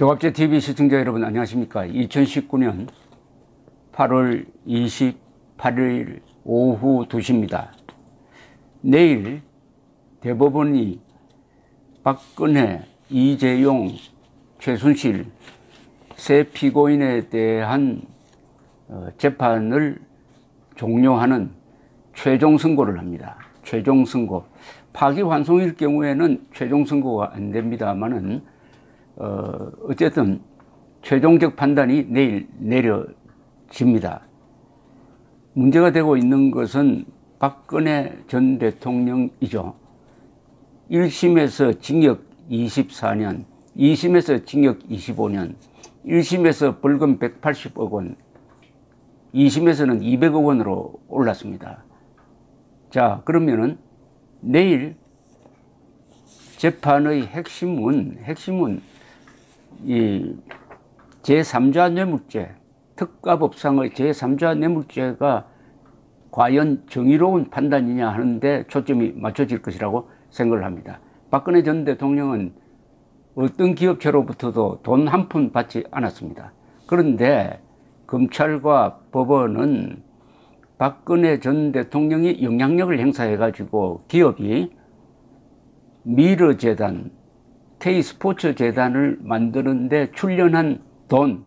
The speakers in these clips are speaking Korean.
조갑제TV 시청자 여러분 안녕하십니까. 2019년 8월 28일 오후 2시입니다. 내일 대법원이 박근혜, 이재용, 최순실 세 피고인에 대한 재판을 종료하는 최종 선고를 합니다. 최종 선고. 파기환송일 경우에는 최종 선고가 안 됩니다만은 어쨌든 최종적 판단이 내일 내려집니다. 문제가 되고 있는 것은 박근혜 전 대통령이죠. 1심에서 징역 24년, 2심에서 징역 25년, 1심에서 벌금 180억 원, 2심에서는 200억 원으로 올랐습니다. 자, 그러면은 내일 재판의 핵심은 이 제3자 뇌물죄, 특가법상의 제3자 뇌물죄가 과연 정의로운 판단이냐 하는데 초점이 맞춰질 것이라고 생각을 합니다. 박근혜 전 대통령은 어떤 기업체로부터도 돈 한 푼 받지 않았습니다. 그런데 검찰과 법원은 박근혜 전 대통령이 영향력을 행사해 가지고 기업이 미르재단, K스포츠재단을 만드는데 출연한 돈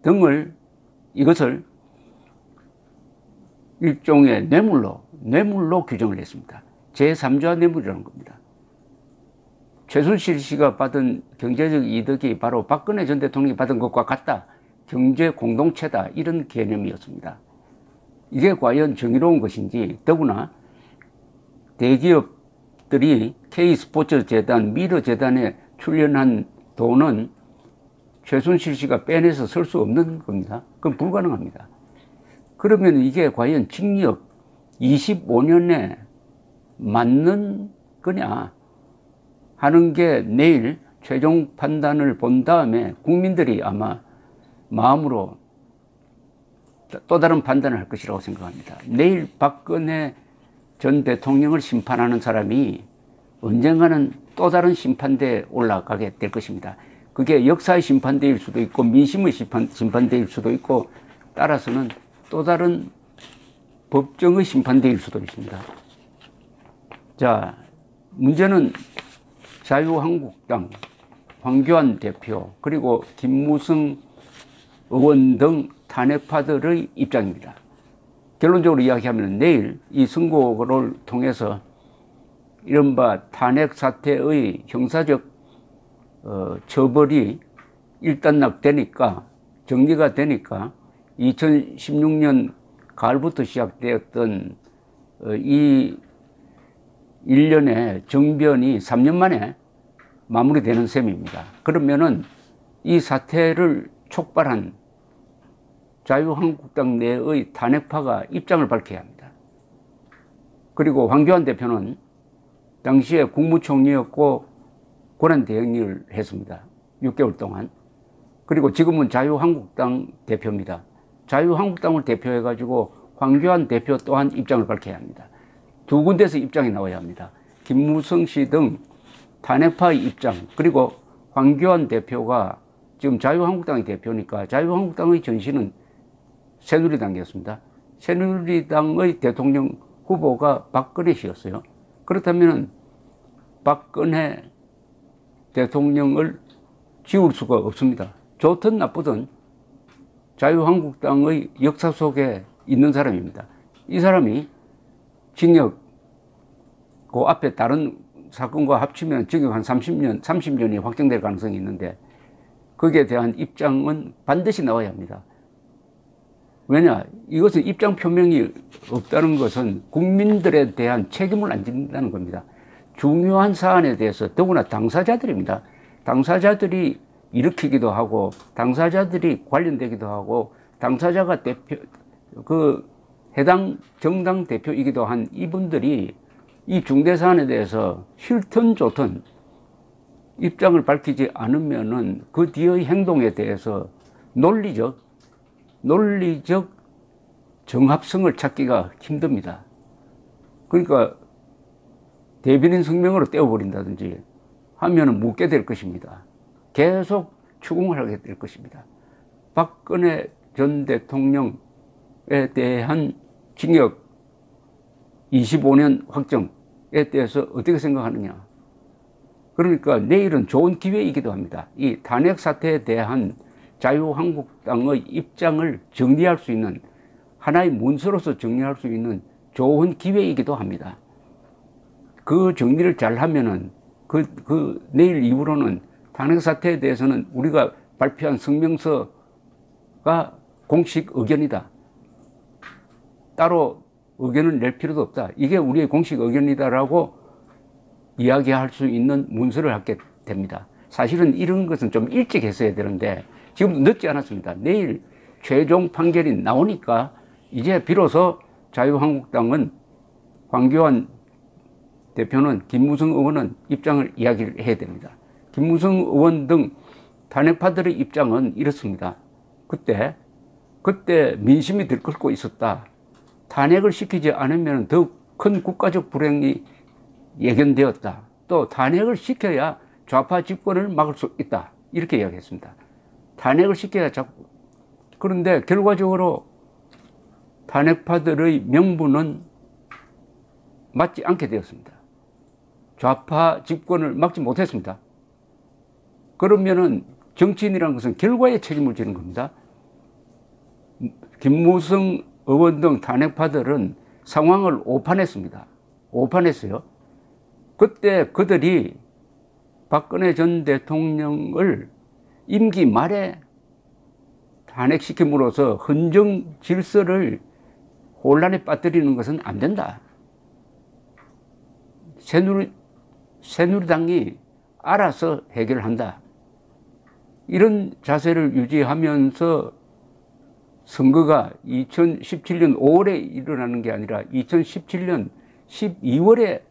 등을 이것을 일종의 뇌물로 규정을 했습니다. 제3자 뇌물이라는 겁니다. 최순실 씨가 받은 경제적 이득이 바로 박근혜 전 대통령이 받은 것과 같다. 경제 공동체다. 이런 개념이었습니다. 이게 과연 정의로운 것인지, 더구나 대기업들이 K스포츠재단, 미르재단에 출연한 돈은 최순실 씨가 빼내서 쓸 수 없는 겁니다. 그건 불가능합니다. 그러면 이게 과연 징역 25년에 맞는 거냐 하는 게 내일 최종 판단을 본 다음에 국민들이 아마 마음으로 또 다른 판단을 할 것이라고 생각합니다. 내일 박근혜 전 대통령을 심판하는 사람이 언젠가는 또 다른 심판대에 올라가게 될 것입니다. 그게 역사의 심판대일 수도 있고 민심의 심판대일 수도 있고 따라서는 또 다른 법정의 심판대일 수도 있습니다. 자, 문제는 자유한국당 황교안 대표 그리고 김무성 의원 등 탄핵파들의 입장입니다. 결론적으로 이야기하면 내일 이 선고를 통해서 이른바 탄핵 사태의 형사적 처벌이 일단락되니까, 정리가 되니까 2016년 가을부터 시작되었던 이 일련의 정변이 3년 만에 마무리되는 셈입니다. 그러면은 이 사태를 촉발한 자유한국당 내의 탄핵파가 입장을 밝혀야 합니다. 그리고 황교안 대표는 당시에 국무총리였고 권한대행을 했습니다. 6개월 동안. 그리고 지금은 자유한국당 대표입니다. 자유한국당을 대표해가지고 황교안 대표 또한 입장을 밝혀야 합니다. 두 군데서 입장이 나와야 합니다. 김무성 씨 등 탄핵파의 입장, 그리고 황교안 대표가 지금 자유한국당의 대표니까 자유한국당의 전신은 새누리당이었습니다. 새누리당의 대통령 후보가 박근혜 씨였어요. 그렇다면 박근혜 대통령을 지울 수가 없습니다. 좋든 나쁘든 자유한국당의 역사 속에 있는 사람입니다. 이 사람이 징역, 그 앞에 다른 사건과 합치면 징역 한 30년이 확정될 가능성이 있는데 거기에 대한 입장은 반드시 나와야 합니다. 왜냐? 이것은 입장 표명이 없다는 것은 국민들에 대한 책임을 안 진다는 겁니다. 중요한 사안에 대해서 더구나 당사자들입니다. 당사자들이 일으키기도 하고 당사자들이 관련되기도 하고 당사자가 해당 정당 대표이기도 한 이분들이 이 중대 사안에 대해서 싫든 좋든 입장을 밝히지 않으면은 그 뒤의 행동에 대해서 논리적 정합성을 찾기가 힘듭니다. 그러니까 대변인 성명으로 떼어버린다든지 하면은 묻게 될 것입니다. 계속 추궁을 하게 될 것입니다. 박근혜 전 대통령에 대한 징역 25년 확정에 대해서 어떻게 생각하느냐. 그러니까 내일은 좋은 기회이기도 합니다. 이 탄핵 사태에 대한 자유한국당의 입장을 정리할 수 있는, 하나의 문서로서 정리할 수 있는 좋은 기회이기도 합니다. 그 정리를 잘 하면은 내일 이후로는 탄핵 사태에 대해서는 우리가 발표한 성명서가 공식 의견이다. 따로 의견을 낼 필요도 없다. 이게 우리의 공식 의견이다라고 이야기할 수 있는 문서를 하게 됩니다. 사실은 이런 것은 좀 일찍 했어야 되는데 지금 늦지 않았습니다. 내일 최종 판결이 나오니까 이제 비로소 자유한국당은 황교안 대표는 김무성 의원은 입장을 이야기를 해야 됩니다. 김무성 의원 등 탄핵파들의 입장은 이렇습니다. 그때 민심이 들끓고 있었다. 탄핵을 시키지 않으면 더 큰 국가적 불행이 예견되었다. 또 탄핵을 시켜야 좌파 집권을 막을 수 있다. 이렇게 이야기했습니다. 탄핵을 시켜야 그런데 결과적으로 탄핵파들의 명분은 맞지 않게 되었습니다. 좌파 집권을 막지 못했습니다. 그러면은 정치인이라는 것은 결과에 책임을 지는 겁니다. 김무성 의원 등 탄핵파들은 상황을 오판했습니다. 오판했어요. 그때 그들이 박근혜 전 대통령을 임기 말에 탄핵시킴으로써 헌정 질서를 혼란에 빠뜨리는 것은 안 된다. 새누리당이 알아서 해결한다. 이런 자세를 유지하면서 선거가 2017년 5월에 일어나는 게 아니라 2017년 12월에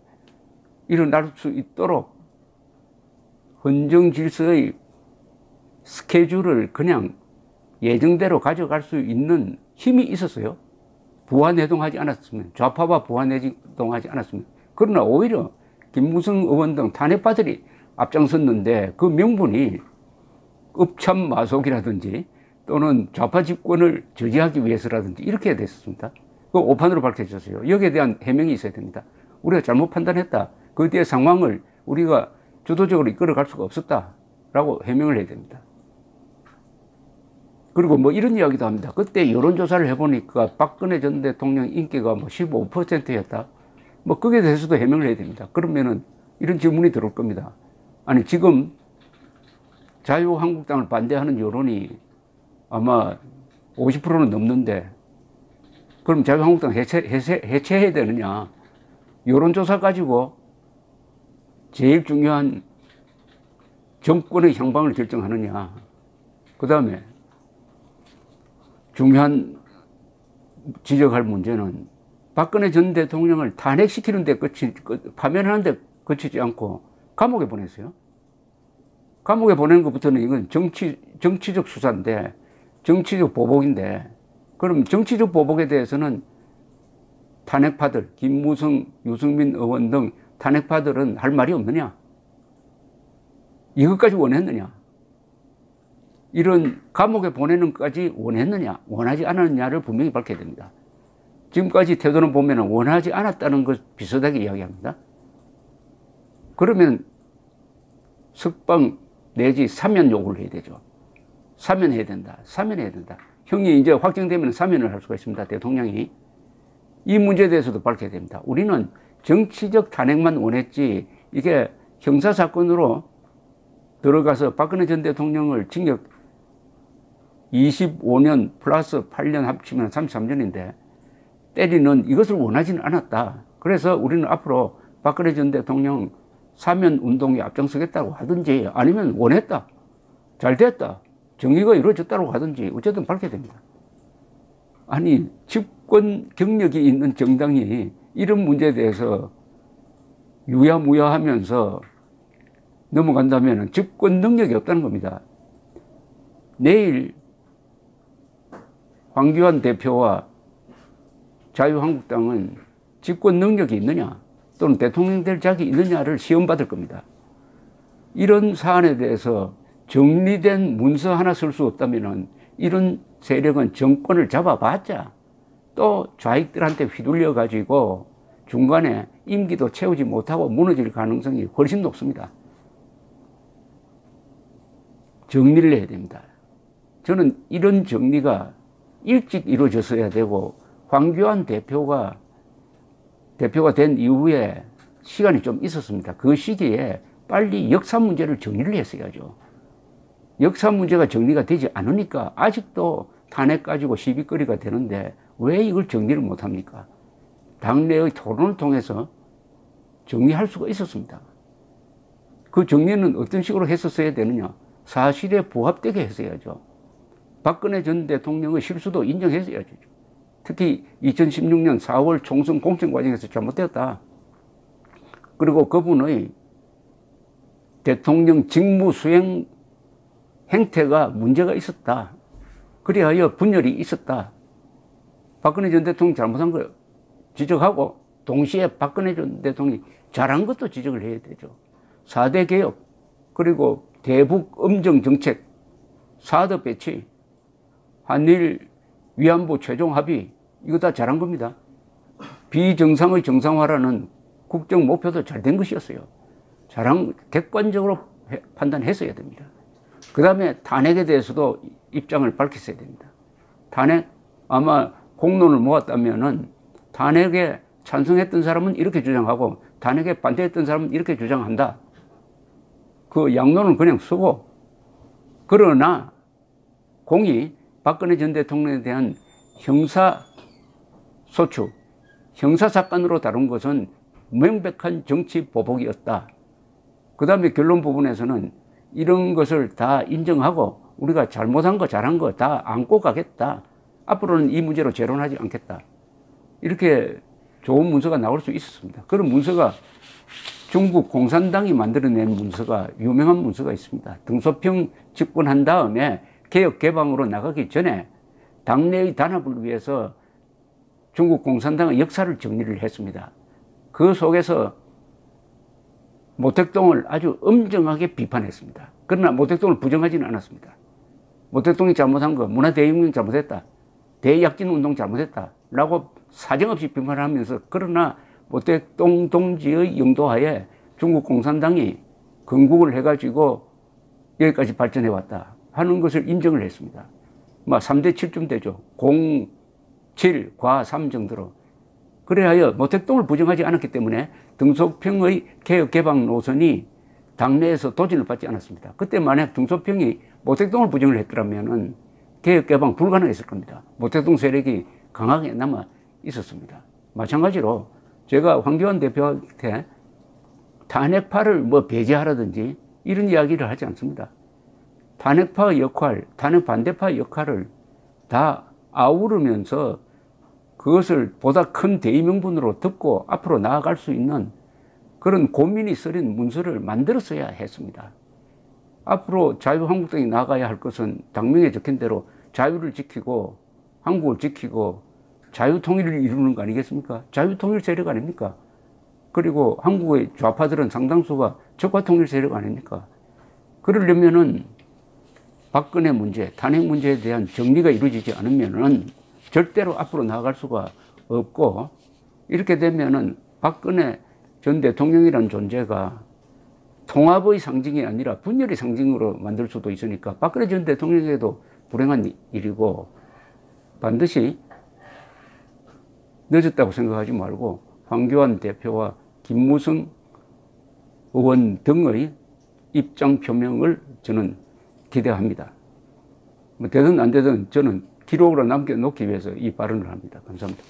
일어날 수 있도록 헌정 질서의 스케줄을 그냥 예정대로 가져갈 수 있는 힘이 있었어요. 부안해동하지 않았으면, 좌파와 부안해동하지 않았으면. 그러나 오히려 김무성 의원 등 탄핵파들이 앞장섰는데 그 명분이 읍참마속이라든지 또는 좌파 집권을 저지하기 위해서라든지 이렇게 됐습니다. 그 오판으로 밝혀졌어요. 여기에 대한 해명이 있어야 됩니다. 우리가 잘못 판단했다. 그 뒤에 상황을 우리가 주도적으로 이끌어갈 수가 없었다라고 해명을 해야 됩니다. 그리고 뭐 이런 이야기도 합니다. 그때 여론조사를 해보니까 박근혜 전 대통령 인기가 뭐 15%였다. 뭐 거기에 대해서도 해명을 해야 됩니다. 그러면은 이런 질문이 들어올 겁니다. 아니 지금 자유한국당을 반대하는 여론이 아마 50%는 넘는데 그럼 자유한국당 해체해야 되느냐. 여론조사 가지고 제일 중요한 정권의 향방을 결정하느냐. 그 다음에 중요한 지적할 문제는 박근혜 전 대통령을 탄핵시키는 데 파면하는 데 그치지 않고 감옥에 보냈어요. 감옥에 보내는 것부터는 이건 정치적 수사인데, 정치적 보복인데, 그럼 정치적 보복에 대해서는 탄핵파들, 김무성, 유승민 의원 등 탄핵파들은 할 말이 없느냐? 이것까지 원했느냐? 이런 감옥에 보내는 것까지 원했느냐? 원하지 않았느냐를 분명히 밝혀야 됩니다. 지금까지 태도는 보면 원하지 않았다는 것 비슷하게 이야기합니다. 그러면 석방 내지 사면 요구를 해야 되죠. 사면해야 된다. 사면해야 된다. 형이 이제 확정되면 사면을 할 수가 있습니다. 대통령이. 이 문제에 대해서도 밝혀야 됩니다. 우리는 정치적 탄핵만 원했지 이게 형사사건으로 들어가서 박근혜 전 대통령을 징역 25년 플러스 8년 합치면 33년인데 때리는 이것을 원하지는 않았다. 그래서 우리는 앞으로 박근혜 전 대통령 사면 운동에 앞장서겠다고 하든지 아니면 원했다. 잘 됐다. 정의가 이루어졌다고 하든지 어쨌든 밝혀야 됩니다. 아니 집권 경력이 있는 정당이 이런 문제에 대해서 유야무야하면서 넘어간다면 집권 능력이 없다는 겁니다. 내일 황교안 대표와 자유한국당은 집권 능력이 있느냐 또는 대통령 될 자격이 있느냐를 시험받을 겁니다. 이런 사안에 대해서 정리된 문서 하나 쓸 수 없다면은 이런 세력은 정권을 잡아봤자 또 좌익들한테 휘둘려 가지고 중간에 임기도 채우지 못하고 무너질 가능성이 훨씬 높습니다. 정리를 해야 됩니다. 저는 이런 정리가 일찍 이루어졌어야 되고, 황교안 대표가 된 이후에 시간이 좀 있었습니다. 그 시기에 빨리 역사 문제를 정리를 했어야죠. 역사 문제가 정리가 되지 않으니까 아직도 탄핵 가지고 시비거리가 되는데 왜 이걸 정리를 못합니까? 당내의 토론을 통해서 정리할 수가 있었습니다. 그 정리는 어떤 식으로 했었어야 되느냐? 사실에 부합되게 했어야죠. 박근혜 전 대통령의 실수도 인정했어야죠. 특히 2016년 4월 총선 공천 과정에서 잘못되었다. 그리고 그분의 대통령 직무 수행 행태가 문제가 있었다. 그리하여 분열이 있었다. 박근혜 전 대통령 잘못한 걸 지적하고 동시에 박근혜 전 대통령이 잘한 것도 지적을 해야 되죠. 4대 개혁, 그리고 대북 엄정 정책, 사드 배치, 한일 위안부 최종 합의, 이거 다 잘한 겁니다. 비정상의 정상화라는 국정 목표도 잘 된 것이었어요. 객관적으로 판단했어야 됩니다. 그 다음에 탄핵에 대해서도 입장을 밝혔어야 됩니다. 탄핵, 아마 공론을 모았다면은 탄핵에 찬성했던 사람은 이렇게 주장하고 탄핵에 반대했던 사람은 이렇게 주장한다. 그 양론을 그냥 쓰고, 그러나 공이 박근혜 전 대통령에 대한 형사소추, 형사사건으로 다룬 것은 명백한 정치 보복이었다. 그 다음에 결론 부분에서는 이런 것을 다 인정하고 우리가 잘못한 거 잘한 거 다 안고 가겠다. 앞으로는 이 문제로 재론하지 않겠다. 이렇게 좋은 문서가 나올 수 있었습니다. 그런 문서가 중국 공산당이 만들어낸 문서가, 유명한 문서가 있습니다. 등소평 집권한 다음에 개혁 개방으로 나가기 전에 당내의 단합을 위해서 중국 공산당의 역사를 정리를 했습니다. 그 속에서 모택동을 아주 엄정하게 비판했습니다. 그러나 모택동을 부정하지는 않았습니다. 모택동이 잘못한 거, 문화대혁명 잘못했다, 대약진운동 잘못했다 라고 사정없이 비판하면서, 그러나 모택동 동지의 영도하에 중국 공산당이 건국을 해가지고 여기까지 발전해왔다 하는 것을 인정을 했습니다. 3대 7쯤 되죠. 0, 7, 과 3 정도로. 그래야 모택동을 부정하지 않았기 때문에 등소평의 개혁 개방 노선이 당내에서 도전을 받지 않았습니다. 그때 만약 등소평이 모택동을 부정을 했더라면 개혁 개방 불가능했을 겁니다. 모택동 세력이 강하게 남아 있었습니다. 마찬가지로 제가 황교안 대표한테 탄핵파를 배제하라든지 이런 이야기를 하지 않습니다. 탄핵파의 역할, 탄핵 반대파의 역할을 다 아우르면서 그것을 보다 큰 대의명분으로 듣고 앞으로 나아갈 수 있는 그런 고민이 서린 문서를 만들었어야 했습니다. 앞으로 자유한국당이 나아가야 할 것은 당명에 적힌 대로 자유를 지키고 한국을 지키고 자유통일을 이루는 거 아니겠습니까? 자유통일 세력 아닙니까? 그리고 한국의 좌파들은 상당수가 적화통일 세력 아닙니까? 그러려면은 박근혜 문제, 탄핵 문제에 대한 정리가 이루어지지 않으면은 절대로 앞으로 나아갈 수가 없고, 이렇게 되면은 박근혜 전 대통령이라는 존재가 통합의 상징이 아니라 분열의 상징으로 만들 수도 있으니까 박근혜 전 대통령에게도 불행한 일이고, 반드시 늦었다고 생각하지 말고 황교안 대표와 김무성 의원 등의 입장 표명을 저는 기대합니다. 되든 안 되든 저는 기록으로 남겨놓기 위해서 이 발언을 합니다. 감사합니다.